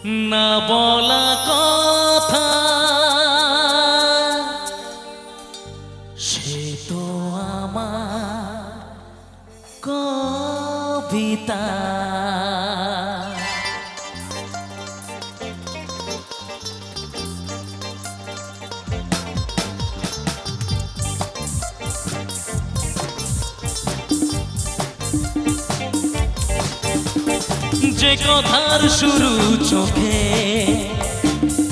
না বলা কথা সে তো আমার কবিতা। যে কথার শুরু চোখে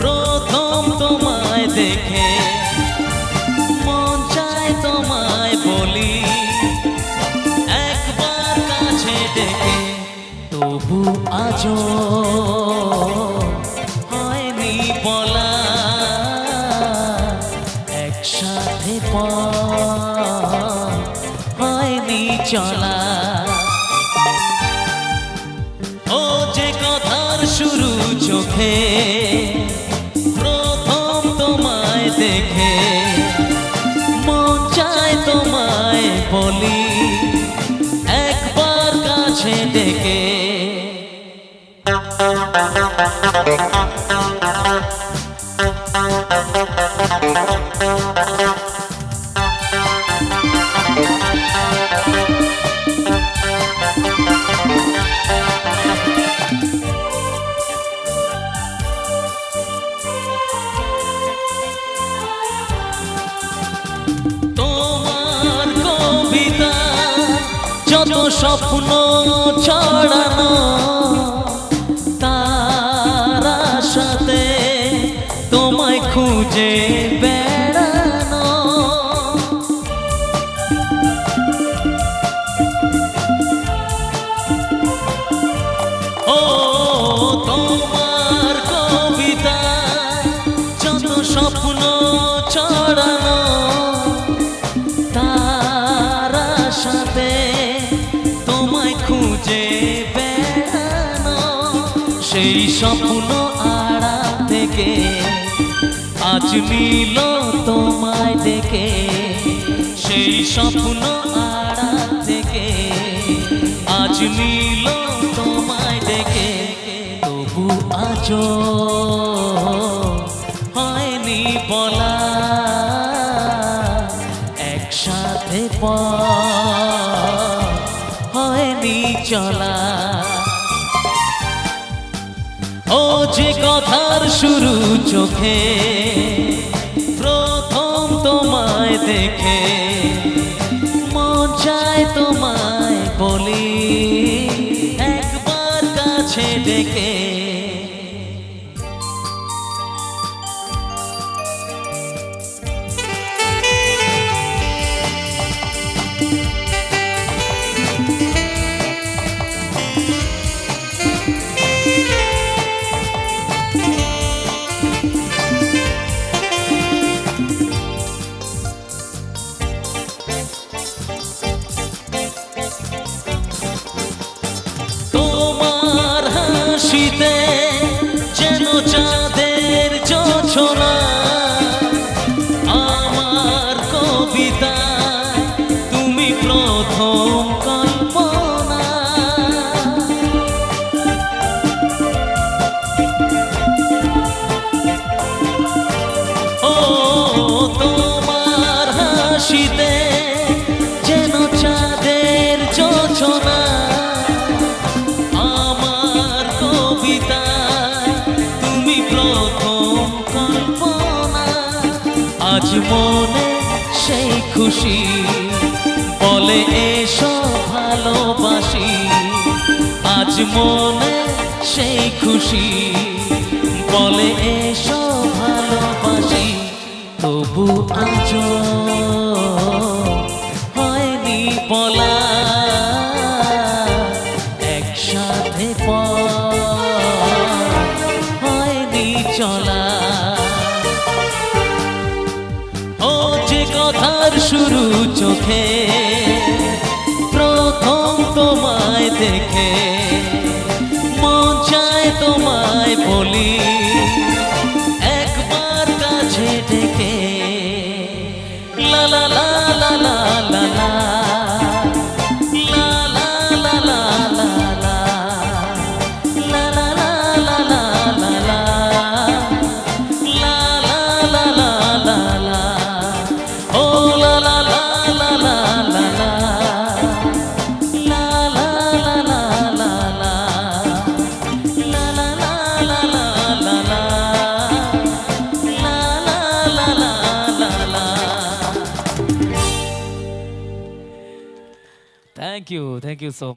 প্রথম তোমায় দেখে মন চায় তোমায় বলি একবার কাছে ডেকে, তবু আজও হয়নি বলা একসাথে হয়নি চলা। ও যে কথার শুরু চোখে প্রথম তোমায় দেখে মন চায় তোমায় বলি একবার কাছে ডেকে। যত স্বপ্ন ছড়ানো তার সাথে তোমায় খুঁজে বেড়ানো, ও তোমার কবিতা যত স্বপ্ন ছড়ানো তার সাথে তোমায় খুঁজে বেড়ানো, সেই স্বপ্ন আড়া থেকে আজ নিল তোমায় ডেকে, সেই স্বপ্ন আড়া থেকে আজ নিল তোমায় ডেকে, তবু আজও হয়নি বলা একসাথে হয়নি চলা। ও যে কথার শুরু চোখে প্রথম তোমায় দেখে মন চায় তোমায় বলি একবার কাছে ডেকে। তোমার হাসিতে যেন চাঁদের জোছনা, আমার কবিতায় তুমি প্রথম কল্পনা, ও তোমার হাসিতে যেন চাঁদের জোছনা, তুমি প্রথম কল্পনা, আজ মনে সেই খুশি বলে এসো ভালোবাসি, আজ মনে সেই খুশি বলে এসো ভালোবাসি, তবু আজও হয়নি বলা একসাথে হয়নি চলা। ও যে কথার শুরু চোখে প্রথম তোমায় দেখে মন চায় তোমায় বলি একবার কাছে ডেকে। লা লা লা লা লা লা লা la la la la la la la la la la thank you so